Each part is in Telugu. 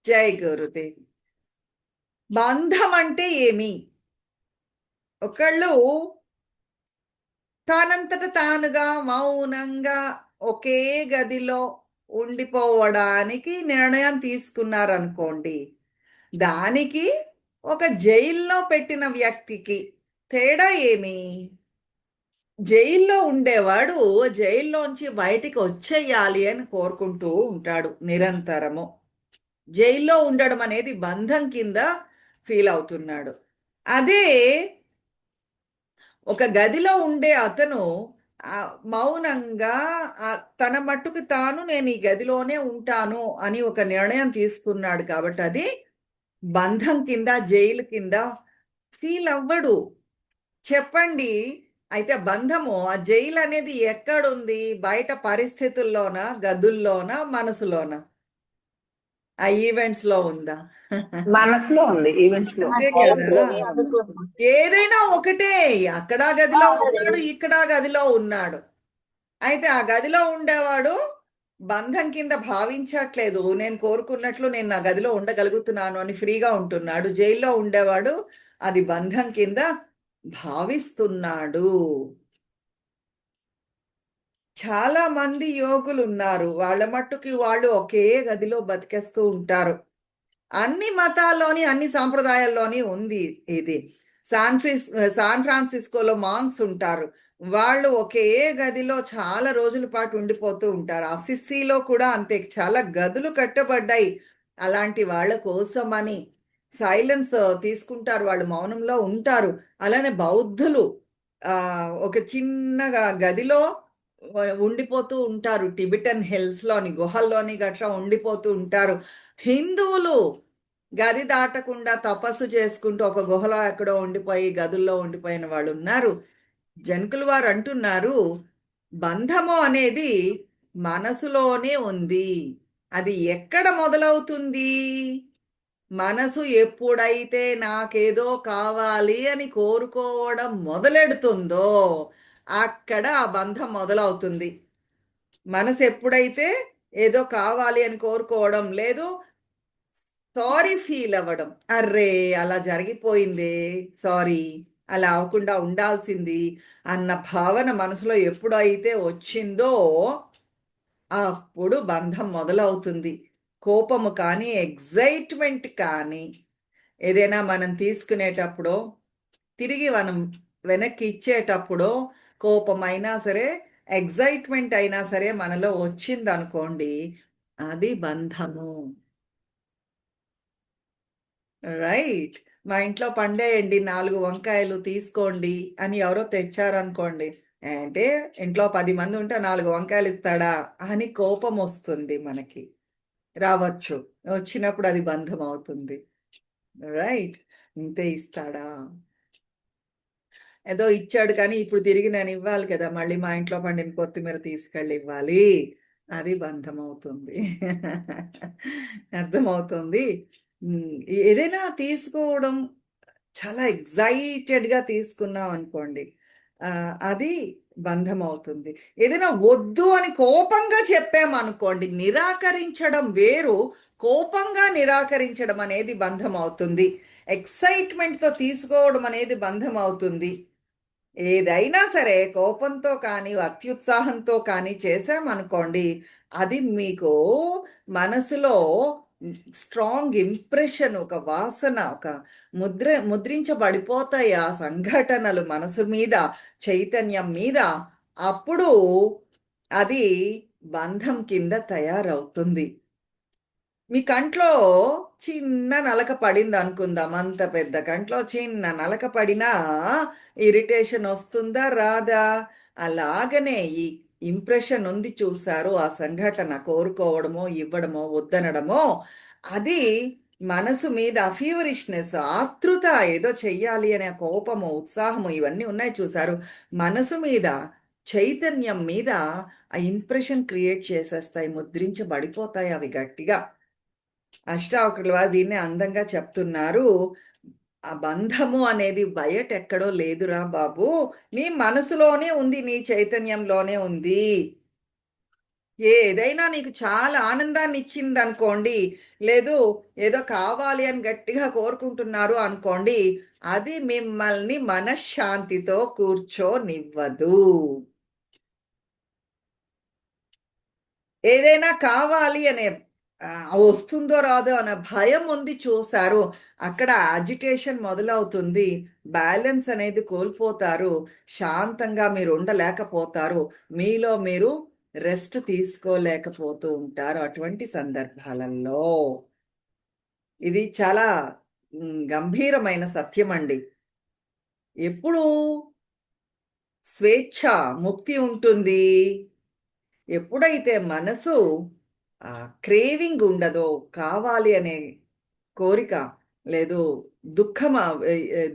జై గురుదేవ్. బంధం అంటే ఏమి? ఒకళ్ళు తానంతట తానుగా మౌనంగా ఒకే గదిలో ఉండిపోవడానికి నిర్ణయం తీసుకున్నారనుకోండి. దానికి ఒక జైల్లో పెట్టిన వ్యక్తికి తేడా ఏమి? జైల్లో ఉండేవాడు జైల్లోంచి బయటికి వచ్చేయాలి అని కోరుకుంటూ ఉంటాడు నిరంతరము. జైల్లో ఉండడం అనేది బంధం కింద ఫీల్ అవుతున్నాడు. అదే ఒక గదిలో ఉండే అతను మౌనంగా తన మట్టుకు తాను నేను ఈ గదిలోనే ఉంటాను అని ఒక నిర్ణయం తీసుకున్నాడు కాబట్టి అది బంధం కింద జైలు కింద ఫీల్ అవ్వడు. చెప్పండి. అయితే బంధము ఆ జైలు అనేది ఎక్కడుంది? బయట పరిస్థితుల్లోన, గదుల్లోన, మనసులోన? ఆ ఈవెంట్స్ లో ఉందా? మనసులో ఉంది, ఈవెంట్స్ లో. అంతే కదా. ఏదైనా ఒకటే. అక్కడ గదిలో ఉన్నాడు, ఇక్కడ గదిలో ఉన్నాడు. అయితే ఆ గదిలో ఉండేవాడు బంధం కింద భావించట్లేదు. నేను కోరుకున్నట్లు నేను నా గదిలో ఉండగలుగుతున్నాను అని ఫ్రీగా ఉంటున్నాడు. జైల్లో ఉండేవాడు అది బంధం కింద భావిస్తున్నాడు. చాలా మంది యోగులు ఉన్నారు. వాళ్ళ మట్టుకి వాళ్ళు ఒకే గదిలో బతికేస్తూ ఉంటారు. అన్ని మతాల్లోని అన్ని సాంప్రదాయాల్లోని ఉంది ఇది. శాన్ ఫ్రాన్సిస్కోలో మాంక్స్ ఉంటారు. వాళ్ళు ఒకే గదిలో చాలా రోజుల పాటు ఉండిపోతూ ఉంటారు. అసిస్సీలో కూడా అంతే, చాలా గదులు కట్టబడ్డాయి అలాంటి వాళ్ళ కోసమని. సైలెన్స్ తీసుకుంటారు, వాళ్ళు మౌనంలో ఉంటారు. అలానే బౌద్ధులు ఒక చిన్నగా గదిలో ఉండిపోతూ ఉంటారు. టిబెటన్ హిల్స్లోని గుహల్లోని గట్రా ఉండిపోతూ ఉంటారు. హిందువులు గది దాటకుండా తపస్సు చేసుకుంటూ ఒక గుహలో ఎక్కడో ఉండిపోయి గదుల్లో ఉండిపోయిన వాళ్ళు ఉన్నారు. జనకులు వారు అంటున్నారు, బంధము అనేది మనసులోనే ఉంది. అది ఎక్కడ మొదలవుతుంది? మనసు ఎప్పుడైతే నాకేదో కావాలి అని కోరుకోవడం మొదలెడుతుందో అక్కడ ఆ బంధం మొదలవుతుంది. మనసు ఎప్పుడైతే ఏదో కావాలి అని కోరుకోవడం లేదు, సారీ ఫీల్ అవ్వడం, అర్రే అలా జరిగిపోయిందే, సారీ, అలా అవ్వకుండా ఉండాల్సింది అన్న భావన మనసులో ఎప్పుడైతే వచ్చిందో అప్పుడు బంధం మొదలవుతుంది. కోపము కానీ, ఎగ్జైట్మెంట్ కానీ, ఏదైనా మనం తీసుకునేటప్పుడు తిరిగి మనం వెనక్కి ఇచ్చేటప్పుడు కోపమైనా సరే, ఎగ్జైట్మెంట్ అయినా సరే మనలో వచ్చిందనుకోండి, అది బంధము. రైట్. మా ఇంట్లో పండేయండి 4 వంకాయలు తీసుకోండి అని ఎవరో తెచ్చారనుకోండి. అంటే ఇంట్లో 10 మంది ఉంటే 4 వంకాయలు ఇస్తాడా అని కోపం వస్తుంది మనకి. రావచ్చు. వచ్చినప్పుడు అది బంధం అవుతుంది. రైట్. ఇంతే ఇస్తాడా? ఏదో ఇచ్చాడు కానీ ఇప్పుడు తిరిగి నేను ఇవ్వాలి కదా! మళ్ళీ మా ఇంట్లో పండిన కొత్తిమీర తీసుకెళ్ళి ఇవ్వాలి. అది బంధం అవుతుంది. అర్థమవుతుంది. ఏదైనా తీసుకోవడం చాలా ఎగ్జైటెడ్‌గా తీసుకున్నాం అనుకోండి. అది బంధం అవుతుంది. ఏదైనా వద్దు అని కోపంగా చెప్పామనుకోండి, నిరాకరించడం వేరు, కోపంగా నిరాకరించడం అనేది బంధం అవుతుంది. ఎక్సైట్‌మెంట్‌తో తీసుకోవడం అనేది బంధం అవుతుంది. ఏదైనా సరే కోపంతో కానీ, అత్యుత్సాహంతో కానీ చేశామనుకోండి, అది మీకు మనసులో స్ట్రాంగ్ ఇంప్రెషన్, ఒక వాసన, ఒక ముద్రించబడిపోతాయి ఆ సంఘటనలు మనసు మీద, చైతన్యం మీద. అప్పుడు అది బంధం కింద తయారవుతుంది. మీ కంట్లో చిన్న నలక పడింది అనుకుందాం. అంత పెద్ద కంట్లో చిన్న నలక పడినా ఇరిటేషన్ వస్తుందా? రాదా? అలాగనే ఈ ఇంప్రెషన్ ఉంది చూసారు, ఆ సంఘటన కోరుకోవడమో, ఇవ్వడమో, వద్దనడమో, అది మనసు మీద ఫీవరిష్నెస్, ఆతృత, ఏదో చెయ్యాలి అనే కోపము, ఉత్సాహము ఇవన్నీ ఉన్నాయి చూసారు. మనసు మీద, చైతన్యం మీద ఆ ఇంప్రెషన్ క్రియేట్ చేసేస్తాయి, ముద్రించబడిపోతాయి అవి గట్టిగా. అష్టావక్రుల వారు దీన్నే అందంగా చెప్తున్నారు. ఆ బంధము అనేది బయట ఎక్కడో లేదురా బాబు, నీ మనసులోనే ఉంది, నీ చైతన్యంలోనే ఉంది. ఏదైనా నీకు చాలా ఆనందాన్ని ఇచ్చింది అనుకోండి, లేదు ఏదో కావాలి అని గట్టిగా కోరుకుంటున్నారు అనుకోండి, అది మిమ్మల్ని మనశ్శాంతితో కూర్చోనివ్వదు. ఏదైనా కావాలి అనే వస్తుందో రాదో అనే భయం ఉంది చూసారు, అక్కడ అజిటేషన్ మొదలవుతుంది. బ్యాలెన్స్ అనేది కోల్పోతారు. శాంతంగా మీరు ఉండలేకపోతారు. మీలో మీరు రెస్ట్ తీసుకోలేకపోతూ ఉంటారు అటువంటి సందర్భాలలో. ఇది చాలా గంభీరమైన సత్యం అండి. ఎప్పుడు స్వేచ్ఛ, ముక్తి ఉంటుంది? ఎప్పుడైతే మనసు క్రేవింగ్ ఉండదో, కావాలి అనే కోరిక లేదు, దుఃఖమా,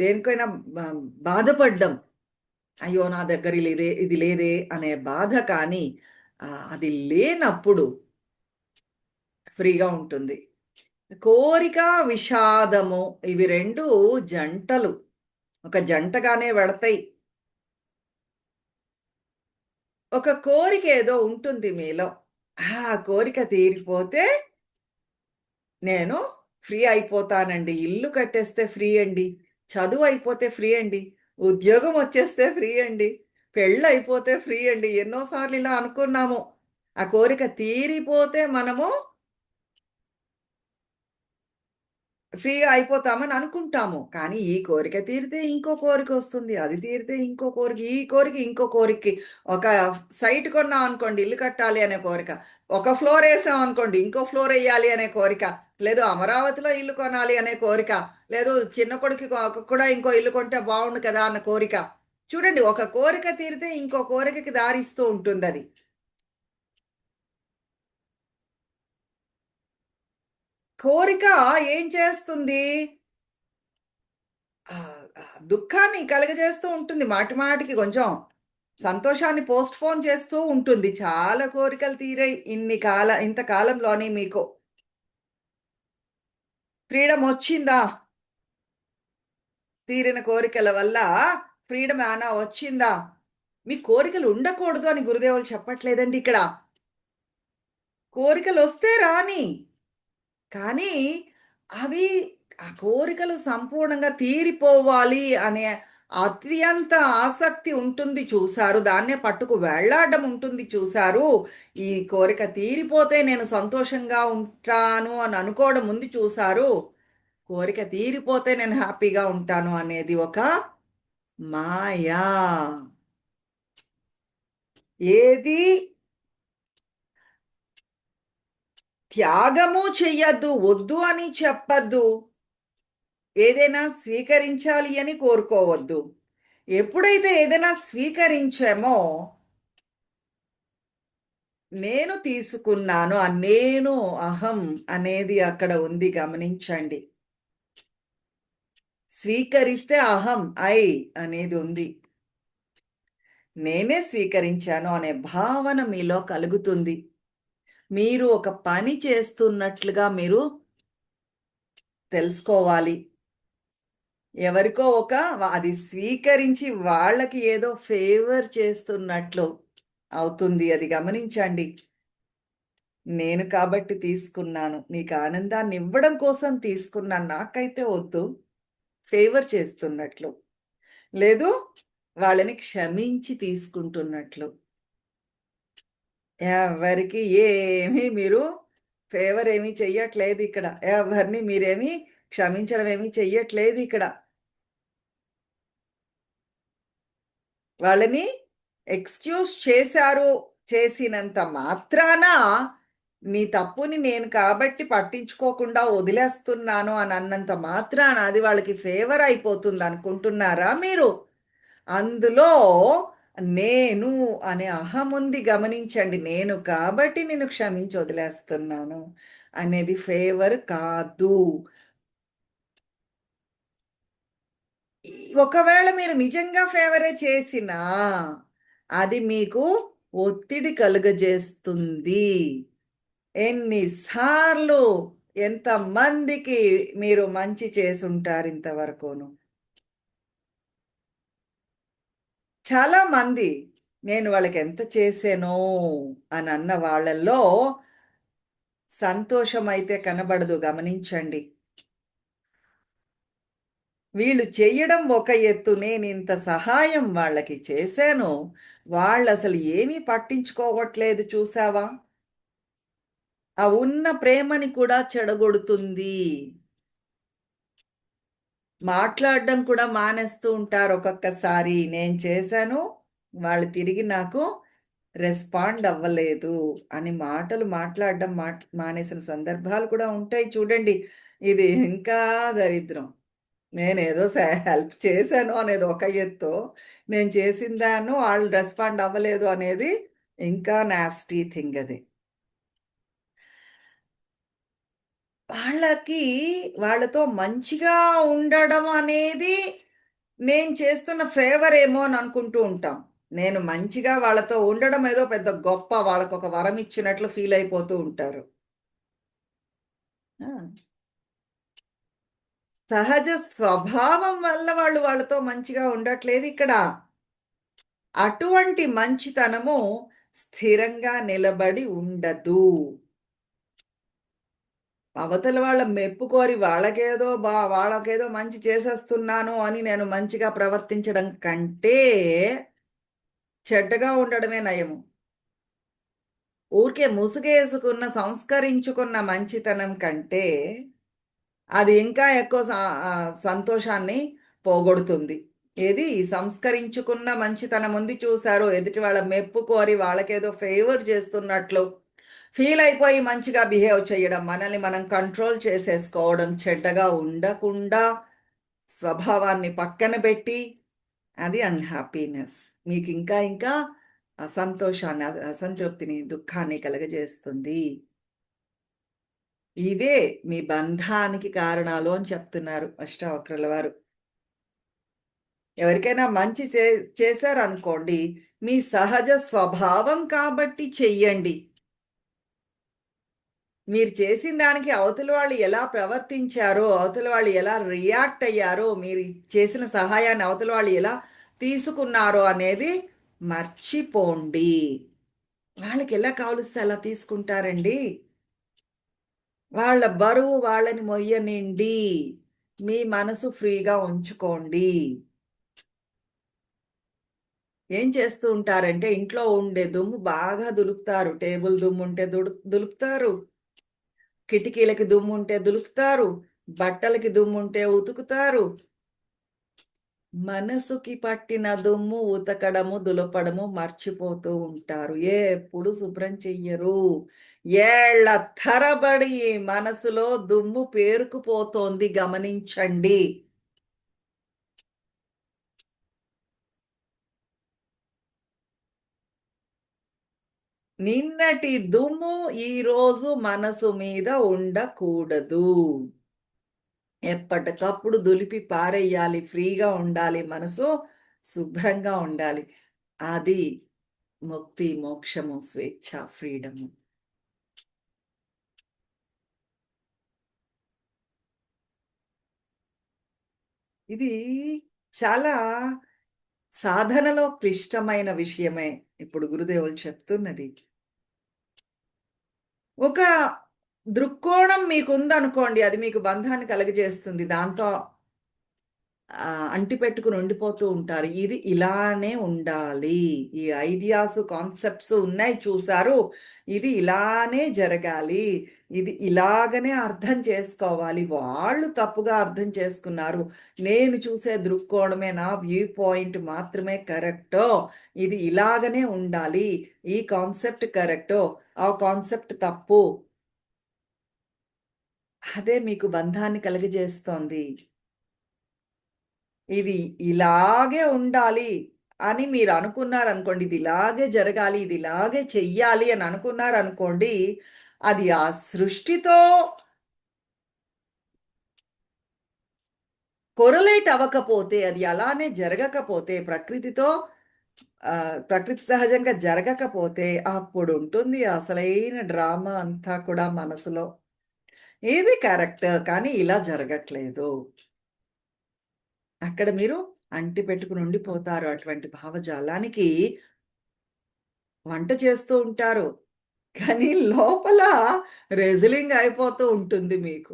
దేనికైనా బాధపడ్డం, అయ్యో నా దగ్గర ఇది లేదే అనే బాధ కానీ అది లేనప్పుడు ఫ్రీగా ఉంటుంది. కోరిక, విషాదము, ఇవి రెండు జంటలు ఒక జంటగానే పడతాయి. ఒక కోరిక ఏదో ఉంటుంది మీలో, ఆ కోరిక తీరిపోతే నేను ఫ్రీ అయిపోతానండి. ఇల్లు కట్టేస్తే ఫ్రీ అండి, చదువు అయిపోతే ఫ్రీ అండి, ఉద్యోగం వచ్చేస్తే ఫ్రీ అండి, పెళ్ళి అయిపోతే ఫ్రీ అండి. ఎన్నోసార్లు ఇలా అనుకున్నాము. ఆ కోరిక తీరిపోతే మనము ఫ్రీగా అయిపోతామని అనుకుంటాము. కానీ ఈ కోరిక తీరితే ఇంకో కోరిక వస్తుంది, అది తీరితే ఇంకో కోరిక, ఈ కోరిక ఇంకో కోరికకి. ఒక సైట్ కొన్నాం అనుకోండి, ఇల్లు కట్టాలి అనే కోరిక. ఒక ఫ్లోర్ వేసాం అనుకోండి, ఇంకో ఫ్లోర్ వేయాలి అనే కోరిక. లేదు అమరావతిలో ఇల్లు కొనాలి అనే కోరిక. లేదు చిన్న కొడుకు కూడా ఇంకో ఇల్లు కొంటే బాగుండు కదా అన్న కోరిక. చూడండి, ఒక కోరిక తీరితే ఇంకో కోరికకి దారిస్తూ ఉంటుంది అది. కోరిక ఏం చేస్తుంది? ఆ! దుఃఖాన్ని కలుగజేస్తూ ఉంటుంది. మాటి మాటికి కొంచెం సంతోషాన్ని పోస్ట్‌పోన్ చేస్తూ ఉంటుంది. చాలా కోరికలు తీరాయి ఇంతకాలంలోని మీకు. ఫ్రీడమ్ వచ్చిందా? తీరిన కోరికల వల్ల ఫ్రీడమ్ ఏమైనా వచ్చిందా? మీ కోరికలు ఉండకూడదు అని గురుదేవులు చెప్పట్లేదండి ఇక్కడ. కోరికలొస్తే రాని. కానీ అవి ఆ కోరికలు సంపూర్ణంగా తీరిపోవాలి అనే అత్యంత ఆసక్తి ఉంటుంది చూసారు. దాన్నే పట్టుకు వేళ్లాడడం ఉంటుంది చూసారు. ఈ కోరిక తీరిపోతే నేను సంతోషంగా ఉంటాను అని అనుకోవడం ఉంది చూసారు. కోరిక తీరిపోతే నేను హ్యాపీగా ఉంటాను అనేది ఒక మాయా. ఏది త్యాగము చెయ్యొద్దు, వద్దు అని చెప్పద్దు. ఏదైనా స్వీకరించాలి అని కోరుకోవద్దు. ఎప్పుడైతే ఏదైనా స్వీకరించామో, నేను తీసుకున్నాను ఆ నేను, అహం అనేది అక్కడ ఉంది గమనించండి. స్వీకరిస్తే అహం, ఐ అనేది ఉంది. నేనే స్వీకరించాను అనే భావన మీలో కలుగుతుంది. మీరు ఒక పని చేస్తున్నట్లుగా మీరు తెలుసుకోవాలి. ఎవరికో అది స్వీకరించి వాళ్ళకి ఏదో ఫేవర్ చేస్తున్నట్లు అవుతుంది. అది గమనించండి. నేను కాబట్టి తీసుకున్నాను. నీకు ఆనందాన్ని ఇవ్వడం కోసం తీసుకున్నాను. నాకైతే వద్దు. ఫేవర్ చేస్తున్నట్లు. లేదు వాళ్ళని క్షమించి తీసుకుంటున్నట్లు. ఎవరికి ఏమీ మీరు ఫేవర్ ఏమీ చెయ్యట్లేదు ఇక్కడ. ఎవరిని మీరేమీ క్షమించడం ఏమీ చెయ్యట్లేదు ఇక్కడ. వాళ్ళని ఎక్స్‌క్యూజ్ చేశారు. చేసినంత మాత్రాన నీ తప్పుని నేను కాబట్టి పట్టించుకోకుండా వదిలేస్తున్నాను అని అన్నంత మాత్రాన అది వాళ్ళకి ఫేవర్ అయిపోతుంది అనుకుంటున్నారా మీరు? అందులో నేను అనే అహం ఉంది గమనించండి. నేను కాబట్టి నేను క్షమించి వదిలేస్తున్నాను అనేది ఫేవర్ కాదు. ఒకవేళ మీరు నిజంగా ఫేవరే చేసినా అది మీకు ఒత్తిడి కలుగజేస్తుంది. ఎన్నిసార్లు ఎంతమందికి మీరు మంచి చేసుంటారు ఇంతవరకును. చాలా మంది నేను వాళ్ళకి ఎంత చేశానో అని అన్న వాళ్ళల్లో సంతోషం అయితే కనబడదు, గమనించండి. వీళ్ళు చెయ్యడం ఒక ఎత్తు, నేను ఇంత సహాయం వాళ్ళకి చేశాను, వాళ్ళు అసలు ఏమీ పట్టించుకోవట్లేదు చూసావా? ఆ ఉన్న ప్రేమని కూడా చెడగొడుతుంది. మాట్లాడడం కూడా మానేస్తూ ఉంటారు ఒక్కొక్కసారి. నేను చేశాను, వాళ్ళు తిరిగి నాకు రెస్పాండ్ అవ్వలేదు అని మాటలు మాట్లాడడం మానేసిన సందర్భాలు కూడా ఉంటాయి చూడండి. ఇది ఇంకా దరిద్రం. నేనేదో హెల్ప్ చేశాను అనేది ఒక ఎత్తు, నేను చేసిందాను వాళ్ళు రెస్పాండ్ అవ్వలేదు అనేది ఇంకా నాస్టీ థింగ్ అది. వాళ్ళకి వాళ్ళతో మంచిగా ఉండడం అనేది నేను చేస్తున్న ఫేవర్ ఏమో అని అనుకుంటూ ఉంటాం. నేను మంచిగా వాళ్ళతో ఉండడం ఏదో పెద్ద గొప్ప, వాళ్ళకొక వరం ఇచ్చినట్లు ఫీల్ అయిపోతూ ఉంటారు. ఆ! సహజ స్వభావం వల్ల వాళ్ళు వాళ్ళతో మంచిగా ఉండట్లేదు ఇక్కడ. అటువంటి మంచితనము స్థిరంగా నిలబడి ఉండదు. అవతల వాళ్ళ మెప్పు కోరి వాళ్ళకేదో మంచి చేసేస్తున్నాను అని నేను మంచిగా ప్రవర్తించడం కంటే చెడ్డగా ఉండడమే నయము. ఊరికే ముసుగేసుకున్న, సంస్కరించుకున్న మంచితనం కంటే అది ఇంకా ఎక్కువ సంతోషాన్ని పోగొడుతుంది. ఏది సంస్కరించుకున్న మంచితనం ఉంది చూసారో, ఎదుటి వాళ్ళ మెప్పు కోరి వాళ్ళకేదో ఫేవర్ చేస్తున్నట్లు ఫీల్ అయిపోయి మంచిగా బిహేవ్ చేయడం, మనల్ని మనం కంట్రోల్ చేసేసుకోవడం, చెడ్డగా ఉండకుండా స్వభావాన్ని పక్కన పెట్టి, అది అన్‌హ్యాపీనెస్. మీకు ఇంకా ఇంకా అసంతోషాన్ని, అసంతృప్తిని, దుఃఖాన్ని కలుగజేస్తుంది. ఇవే మీ బంధానికి కారణాలు అని చెప్తున్నారు అష్టావక్రుల వారు. ఎవరికైనా మంచి చేశారనుకోండి, మీ సహజ స్వభావం కాబట్టి చెయ్యండి. మీరు చేసిన దానికి అవతల వాళ్ళు ఎలా ప్రవర్తించారో, అవతల వాళ్ళు ఎలా రియాక్ట్ అయ్యారో, మీరు చేసిన సహాయాన్ని అవతల వాళ్ళు ఎలా తీసుకున్నారో అనేది మర్చిపోండి. వాళ్ళకి ఎలా కావలిస్తే అలా తీసుకుంటారండి. వాళ్ళ బరువు వాళ్ళని మొయ్యనిండి. మీ మనసు ఫ్రీగా ఉంచుకోండి. ఏం చేస్తూ ఉంటారంటే, ఇంట్లో ఉండే దుమ్ము బాగా దులుపుతారు. టేబుల్ దుమ్ముంటే దులుపుతారు. కిటికీలకి దుమ్ముంటే దులుపుతారు. బట్టలకి దుమ్ముంటే ఉతుకుతారు. మనసుకి పట్టిన దుమ్ము ఉతకడము, దులపడము మర్చిపోతూ ఉంటారు. ఎప్పుడు శుభ్రం చెయ్యరు. ఏళ్ల తరబడి మనసులో దుమ్ము పేరుకుపోతోంది, గమనించండి. నిన్నటి దుమ్ము ఈరోజు మనసు మీద ఉండకూడదు. ఎప్పటికప్పుడు దులిపి పారేయాలి. ఫ్రీగా ఉండాలి. మనసు శుభ్రంగా ఉండాలి. అది ముక్తి, మోక్షము, స్వేచ్ఛ, ఫ్రీడము. ఇది చాలా సాధనలో క్లిష్టమైన విషయమే ఇప్పుడు గురుదేవులు చెప్తున్నది. ఒక దృక్కోణం మీకుందనుకోండి, అది మీకు బంధాన్ని కలుగజేస్తుంది. దాంతో అంటిపెట్టుకుని ఉండిపోతూ ఉంటారు. ఇది ఇలానే ఉండాలి. ఈ ఐడియాస్, కాన్సెప్ట్స్ ఉన్నాయి చూసారు. ఇది ఇలానే జరగాలి. ఇది ఇలాగనే అర్థం చేసుకోవాలి. వాళ్ళు తప్పుగా అర్థం చేసుకున్నారు. నేను చూసే దృక్కోణమే, నా వ్యూ పాయింట్ మాత్రమే కరెక్టో. ఇది ఇలాగనే ఉండాలి. ఈ కాన్సెప్ట్ కరెక్టో, ఆ కాన్సెప్ట్ తప్పు. అదే మీకు బంధాన్ని కలుగజేస్తోంది. ఇది ఇలాగే ఉండాలి అని మీరు అనుకున్నారనుకోండి, ఇది ఇలాగే జరగాలి, ఇది ఇలాగే చెయ్యాలి అని అనుకున్నారనుకోండి, అది ఆ సృష్టితో కొరలేట్ అవ్వకపోతే, అది అలానే జరగకపోతే, ప్రకృతి సహజంగా జరగకపోతే, అప్పుడుంటుంది అసలైన డ్రామా అంతా కూడా మనసులో. ఇది కరెక్ట్, కానీ ఇలా జరగట్లేదు. అక్కడ మీరు అంటి పెట్టుకుని ఉండిపోతారు. అటువంటి భావజాలానికి వంట చేస్తూ ఉంటారు. కానీ లోపల రెజ్లింగ్ అయిపోతూ ఉంటుంది మీకు.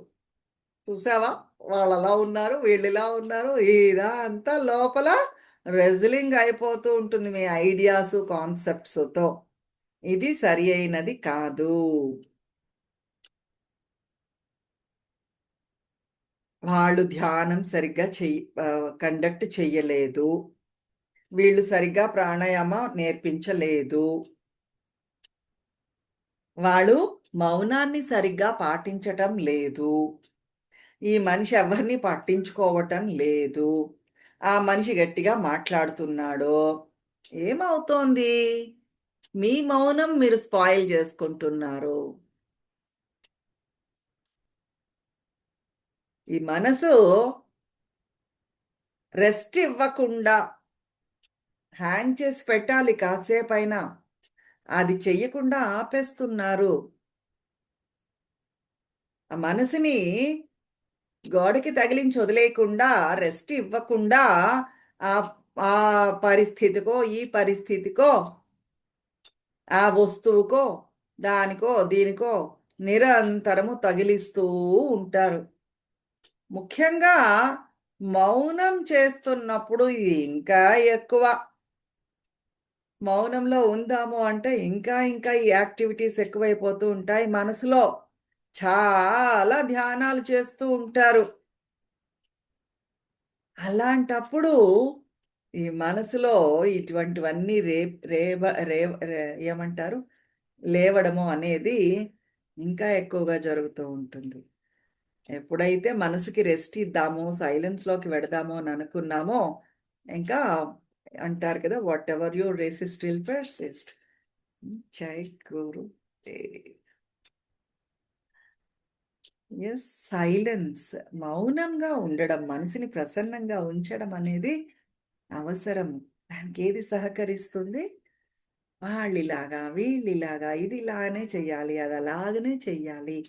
చూసావా? వాళ్ళలా ఉన్నారు, వీళ్ళిలా ఉన్నారు. ఇదంతా లోపల రెజ్లింగ్ అయిపోతూ ఉంటుంది మీ ఐడియాసు, కాన్సెప్ట్స్‌తో. ఇది సరి అయినది కాదు. వాళ్ళు ధ్యానం సరిగ్గా కండక్ట్ చెయ్యలేదు. వీళ్ళు సరిగ్గా ప్రాణాయామం నేర్పించలేదు. వాళ్ళు మౌనాన్ని సరిగ్గా పాటించటం లేదు. ఈ మనిషి ఎవరిని పట్టించుకోవటం లేదు. ఆ మనిషి గట్టిగా మాట్లాడుతున్నాడు. ఏమవుతోంది? మీ మౌనం మీరు స్పాయిల్ చేసుకుంటున్నారు. ఈ మనసు రెస్ట్ ఇవ్వకుండా హ్యాంగ్ చేసి పెట్టాలి కాసేపైనా. అది చెయ్యకుండా ఆపేస్తున్నారు. ఆ మనసుని గోడకి తగిలించి వదిలేయకుండా, రెస్ట్ ఇవ్వకుండా ఆ ఆ పరిస్థితికో, ఈ పరిస్థితికో, ఆ వస్తువుకో, దానికో, దీనికో నిరంతరము తగిలిస్తూ ఉంటారు. ముఖ్యంగా మౌనం చేస్తున్నప్పుడు ఇది ఇంకా ఎక్కువ. మౌనంలో ఉందాము అంటే ఇంకా ఇంకా ఈ యాక్టివిటీస్ ఎక్కువైపోతూ ఉంటాయి మనసులో. చాలా ధ్యానాలు చేస్తూ ఉంటారు. అలాంటప్పుడు ఈ మనసులో ఇటువంటివన్నీ రేప్ రేవ రేవ్ రే ఏమంటారు? లేవడము అనేది ఇంకా ఎక్కువగా జరుగుతూ ఉంటుంది. ఎప్పుడైతే మనసుకి రెస్ట్ ఇద్దాము, సైలెన్స్‌లోకి వెడదాము అని అనుకున్నామో, ఇంకా అంటారు కదా! Whatever you resist will persist. జై గురు దేవ్. Yes, silence. మౌనంగా ఉండడం, మనసుని ప్రసన్నంగా ఉంచడం అనేది అవసరం. దానికేది సహకరిస్తుంది? వాళ్ళిలాగా, వీళ్ళిలాగా, ఇది ఇలానే చెయ్యాలి, అది అలాగనే చెయ్యాలి.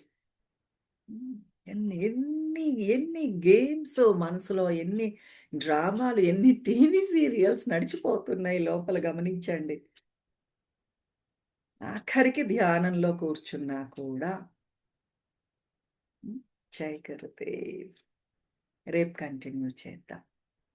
హ్మ్. ఎన్ని ఎన్ని ఎన్ని గేమ్స్ మనసులో, ఎన్ని డ్రామాలు, ఎన్ని టీవీ సీరియల్స్ నడిచిపోతున్నాయి లోపల గమనించండి. ఆఖరికి ధ్యానంలో కూర్చున్నా కూడా. హ్మ్. జై గురుదేవ్. రేపు కంటిన్యూ చేద్దాం.